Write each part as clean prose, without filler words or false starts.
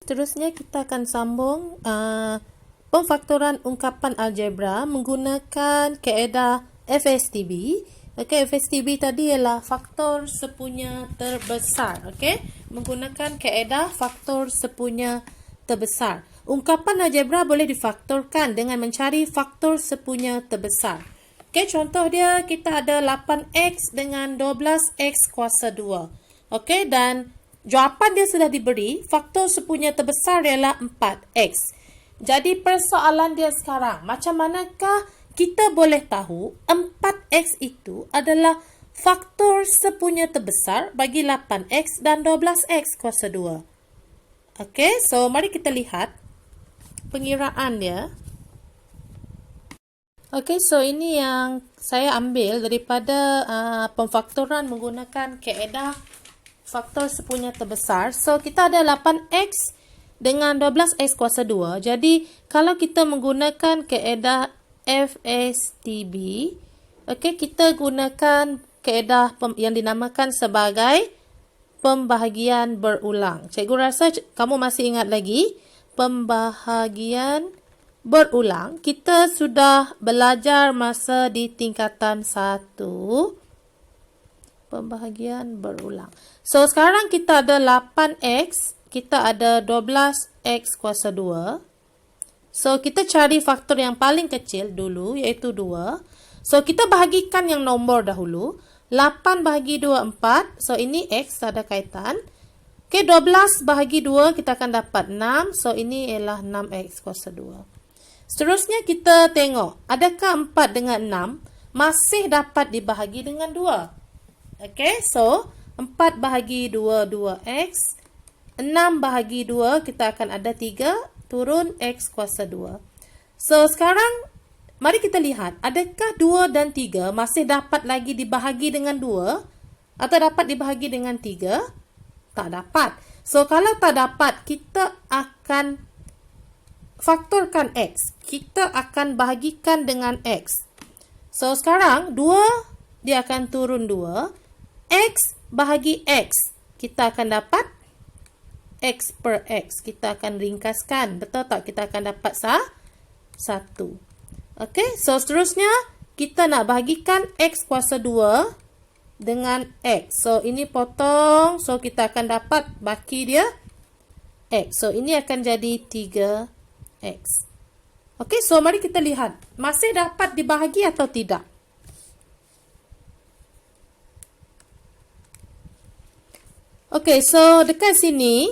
Seterusnya kita akan sambung pemfaktoran ungkapan algebra menggunakan kaedah FSTB. Okey, FSTB tadi ialah faktor sepunya terbesar. Okey, menggunakan kaedah faktor sepunya terbesar. Ungkapan algebra boleh difaktorkan dengan mencari faktor sepunya terbesar. Okey, contoh dia kita ada 8x dengan 12x kuasa 2. Okey, dan jawapan dia sudah diberi, faktor sepunya terbesar ialah 4x. Jadi persoalan dia sekarang, macam manakah kita boleh tahu 4x itu adalah faktor sepunya terbesar bagi 8x dan 12x kuasa 2. Okey, so mari kita lihat pengiraan dia. Okey, so ini yang saya ambil daripada pemfaktoran menggunakan kaedah faktor sepunya terbesar. So, kita ada 8x dengan 12x kuasa 2. Jadi, kalau kita menggunakan kaedah FSTB, okay, kita gunakan kaedah yang dinamakan sebagai pembahagian berulang. Cikgu rasa kamu masih ingat lagi pembahagian berulang. Kita sudah belajar masa di tingkatan 1. Pembahagian berulang. So, sekarang kita ada 8x, kita ada 12x kuasa 2. So, kita cari faktor yang paling kecil dulu, iaitu 2. So, kita bahagikan yang nombor dahulu. 8 bahagi 2, 4. So, ini x, ada kaitan. Okay, 12 bahagi 2, kita akan dapat 6. So, ini ialah 6x kuasa 2. Seterusnya, kita tengok, adakah 4 dengan 6 masih dapat dibahagi dengan 2? Okay, so 4 bahagi 2, 2x. 6 bahagi 2, kita akan ada 3, turun x kuasa 2. So, sekarang, mari kita lihat, adakah 2 dan 3 masih dapat lagi dibahagi dengan 2? Atau dapat dibahagi dengan 3? Tak dapat. So, kalau tak dapat, kita akan faktorkan x. Kita akan bahagikan dengan x. So, sekarang, 2, dia akan turun 2. X bahagi X, kita akan dapat X per X. Kita akan ringkaskan. Betul tak? Kita akan dapat 1. Okey, so seterusnya kita nak bahagikan X kuasa 2 dengan X. So, ini potong. So, kita akan dapat baki dia X. So, ini akan jadi 3X. Okey, so mari kita lihat. Masih dapat dibahagi atau tidak? Okey, so dekat sini,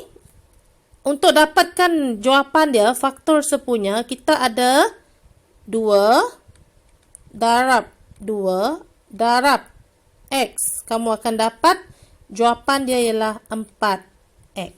untuk dapatkan jawapan dia, faktor sepunya, kita ada 2 darab 2 darab X. Kamu akan dapat jawapan dia ialah 4X.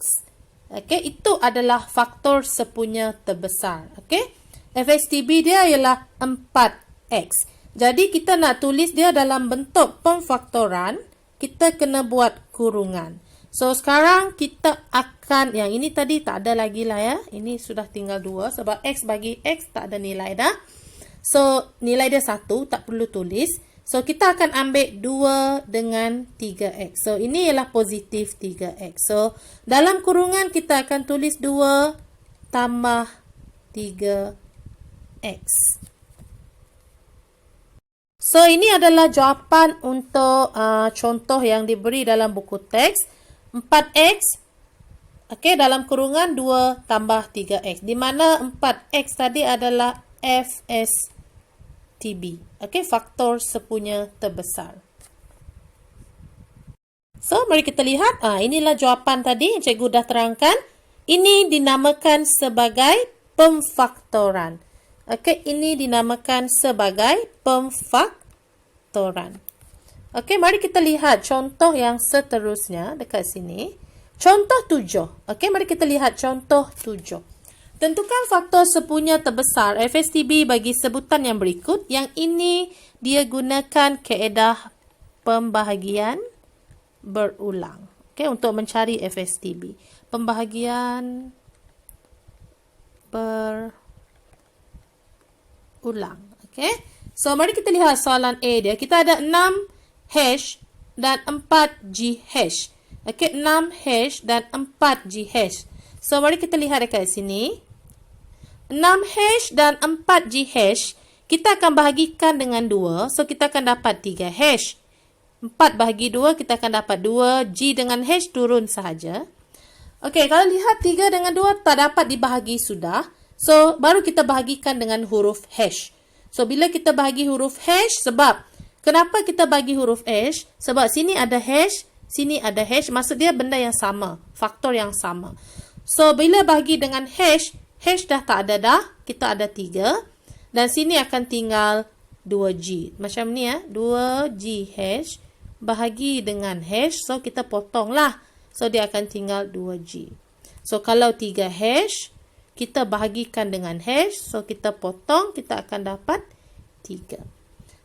Okey, itu adalah faktor sepunya terbesar. Okey, FSTB dia ialah 4X. Jadi, kita nak tulis dia dalam bentuk pemfaktoran, kita kena buat kurungan. So, sekarang kita akan, yang ini tadi tak ada lagi lah ya. Ini sudah tinggal 2 sebab X bagi X tak ada nilai dah. So, nilai dia 1, tak perlu tulis. So, kita akan ambil 2 dengan 3X. So, ini ialah positif 3X. So, dalam kurungan kita akan tulis 2 tambah 3X. So, ini adalah jawapan untuk contoh yang diberi dalam buku teks. 4x, okay, dalam kurungan 2 tambah 3x. Di mana 4x tadi adalah FSTB. Okay, faktor sepunya terbesar. So, mari kita lihat. Inilah jawapan tadi yang cikgu dah terangkan. Ini dinamakan sebagai pemfaktoran. Okay, ini dinamakan sebagai pemfaktoran. Okey, mari kita lihat contoh yang seterusnya dekat sini. Contoh 7. Okey, mari kita lihat contoh 7. Tentukan faktor sepunya terbesar FSTB bagi sebutan yang berikut. Yang ini dia gunakan kaedah pembahagian berulang. Okey, untuk mencari FSTB. Pembahagian berulang. Okey, so mari kita lihat soalan A dia. Kita ada 6 hash dan 4 G hash. Okey, 6 hash dan 4 G hash. So, mari kita lihat dekat sini. 6H dan 4GH, kita akan bahagikan dengan 2. So, kita akan dapat 3H. 4 bahagi 2, kita akan dapat 2. G dengan H turun sahaja. Okey, kalau lihat 3 dengan 2 tak dapat dibahagi sudah. So, baru kita bahagikan dengan huruf H. So, bila kita bahagi huruf H, sebab, kenapa kita bagi huruf H? Sebab sini ada H, sini ada H, maksud dia benda yang sama. Faktor yang sama. So, bila bahagi dengan H, H dah tak ada dah, kita ada 3. Dan sini akan tinggal 2G. Macam ni ya, 2GH bahagi dengan H. So, kita potong lah. So, dia akan tinggal 2G. So, kalau 3H, kita bahagikan dengan H. So, kita potong, kita akan dapat 3.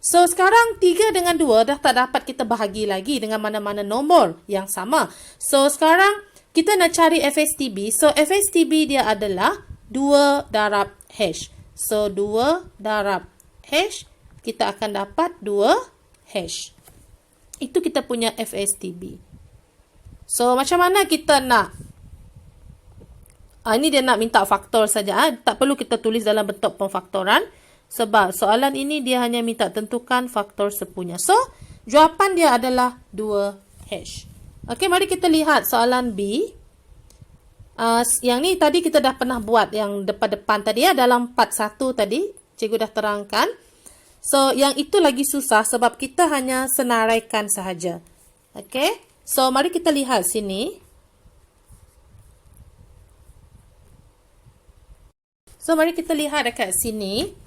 So, sekarang 3 dengan 2 dah tak dapat kita bahagi lagi dengan mana-mana nombor yang sama. So, sekarang kita nak cari FSTB. So, FSTB dia adalah 2 darab H. So, 2 darab H, kita akan dapat 2H. Itu kita punya FSTB. So, macam mana kita nak? Ini dia nak minta faktor saja. Tak perlu kita tulis dalam bentuk pemfaktoran. Sebab soalan ini dia hanya minta tentukan faktor sepunya. So, jawapan dia adalah 2H. Okey, mari kita lihat soalan B. Yang ni tadi kita dah pernah buat yang depan-depan tadi ya. Dalam part 1 tadi, cikgu dah terangkan. So, yang itu lagi susah sebab kita hanya senaraikan sahaja. Okey. So, mari kita lihat sini. So, mari kita lihat dekat sini.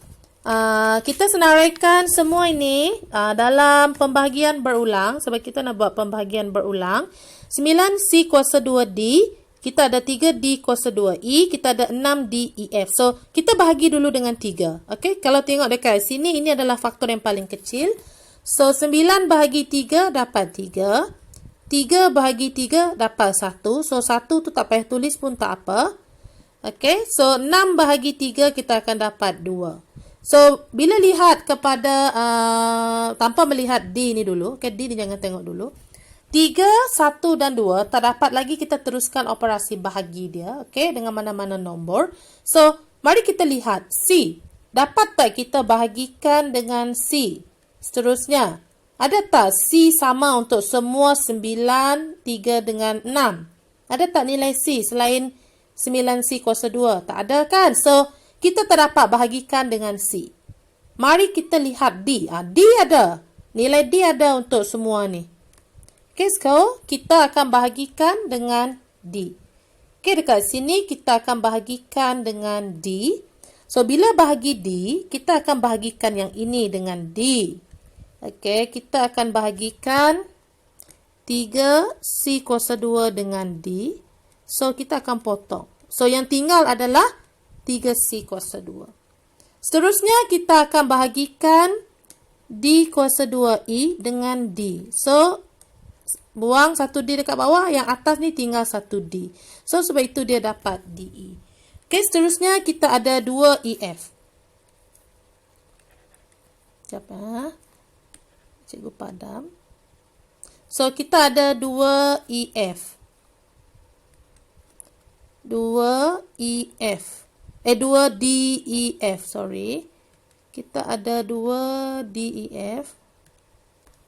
Kita senaraikan semua ini dalam pembahagian berulang. Sebab kita nak buat pembahagian berulang. 9C kuasa 2D. Kita ada 3D kuasa 2E. Kita ada 6DEF. So, kita bahagi dulu dengan 3. Okey, kalau tengok dekat sini, ini adalah faktor yang paling kecil. So, 9 bahagi 3 dapat 3. 3 bahagi 3 dapat 1. So, 1 tu tak payah tulis pun tak apa. Okey, so 6 bahagi 3 kita akan dapat 2. So, bila lihat kepada, tanpa melihat D ni dulu. Okay, D ni jangan tengok dulu. 3, 1 dan 2, tak dapat lagi kita teruskan operasi bahagi dia. Okay, dengan mana-mana nombor. So, mari kita lihat C. Dapat tak kita bahagikan dengan C? Seterusnya, ada tak C sama untuk semua 9, 3 dengan 6? Ada tak nilai C selain 9C kuasa 2? Tak ada kan? So, kita tak dapat bahagikan dengan C. Mari kita lihat D. D ada. Nilai D ada untuk semua ni. Okay, so kita akan bahagikan dengan D. Okay, dekat sini kita akan bahagikan dengan D. So, bila bahagi D, kita akan bahagikan yang ini dengan D. Okay, kita akan bahagikan 3C kuasa 2 dengan D. So, kita akan potong. So, yang tinggal adalah 3C kuasa 2. Seterusnya, kita akan bahagikan D kuasa 2E dengan D. So, buang 1D dekat bawah. Yang atas ni tinggal 1D. So, sebab itu dia dapat DE. Okay, seterusnya kita ada 2EF. Sekejap ya. Cikgu padam. So, kita ada 2EF. 2DEF, sorry. Kita ada 2DEF.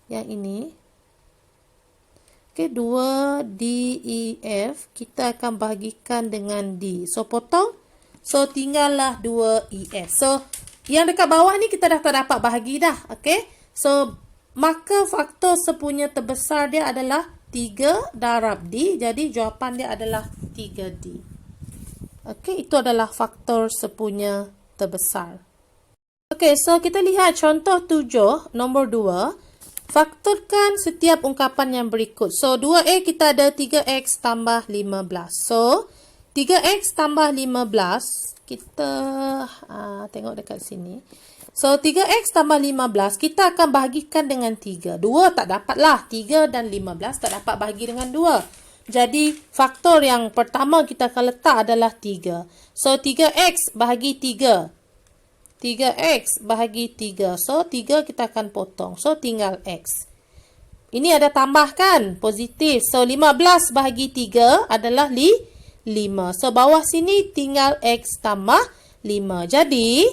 Yang ini. Okay, 2DEF. Kita akan bahagikan dengan D. So, potong. So, tinggallah 2EF. So, yang dekat bawah ni kita dah tak dapat bahagi dah. Okay. So, maka faktor sepunya terbesar dia adalah 3 darab D. Jadi, jawapan dia adalah 3D. Okey, itu adalah faktor sepunya terbesar. Okey, so kita lihat contoh 7, nombor 2. Faktorkan setiap ungkapan yang berikut. So, 2A kita ada 3X tambah 15. So, 3X tambah 15, kita tengok dekat sini. So, 3X tambah 15, kita akan bahagikan dengan 3. 2 tak dapat lah. 3 dan 15 tak dapat bahagi dengan 2. Jadi, faktor yang pertama kita akan letak adalah 3. So, 3X bahagi 3. 3X bahagi 3. So, 3 kita akan potong. So, tinggal X. Ini ada tambah kan? Positif. So, 15 bahagi 3 adalah 15. 5. So, bawah sini tinggal X tambah 5. Jadi,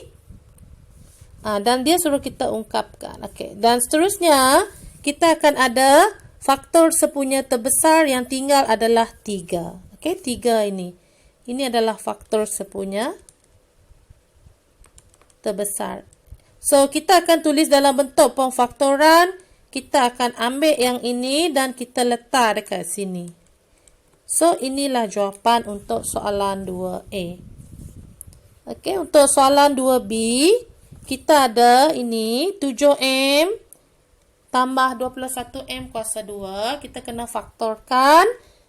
dan dia suruh kita ungkapkan. Okay. Dan seterusnya, kita akan ada faktor sepunya terbesar yang tinggal adalah 3. Okay, 3 ini. Ini adalah faktor sepunya terbesar. So, kita akan tulis dalam bentuk pemfaktoran. Kita akan ambil yang ini dan kita letak dekat sini. So, inilah jawapan untuk soalan 2A. Okey, untuk soalan 2B, kita ada ini 7M tambah 21M kuasa 2. Kita kena faktorkan.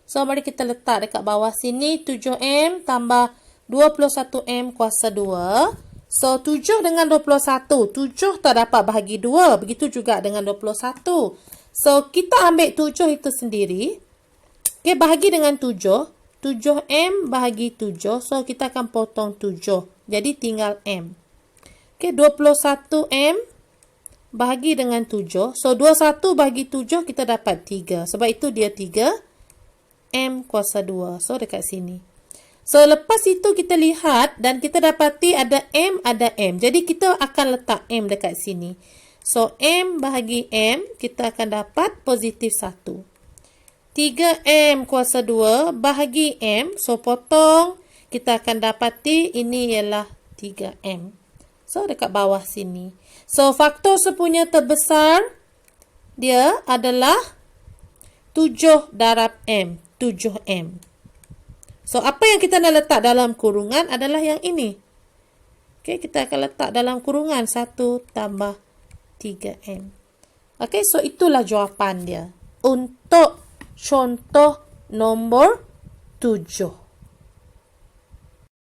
So, mari kita letak dekat bawah sini. 7M tambah 21M kuasa 2. So, 7 dengan 21. 7 tak dapat bahagi 2. Begitu juga dengan 21. So, kita ambil 7 itu sendiri. Okay, bahagi dengan 7. 7M bahagi 7. So, kita akan potong 7. Jadi, tinggal M. Okay, 21M bahagi dengan 7. So, 21 bahagi 7 kita dapat 3. Sebab itu dia 3M kuasa 2. So, dekat sini. So, lepas itu kita lihat dan kita dapati ada M, ada M. Jadi, kita akan letak M dekat sini. So, M bahagi M, kita akan dapat positif 1. 3M kuasa 2 bahagi M. So, potong. Kita akan dapati ini ialah 3M. So, dekat bawah sini. So, faktor sepunya terbesar, dia adalah 7 darab M. 7M. So, apa yang kita nak letak dalam kurungan adalah yang ini. Okay, kita akan letak dalam kurungan 1 tambah 3M. Okay, so itulah jawapan dia. Untuk contoh nombor 7.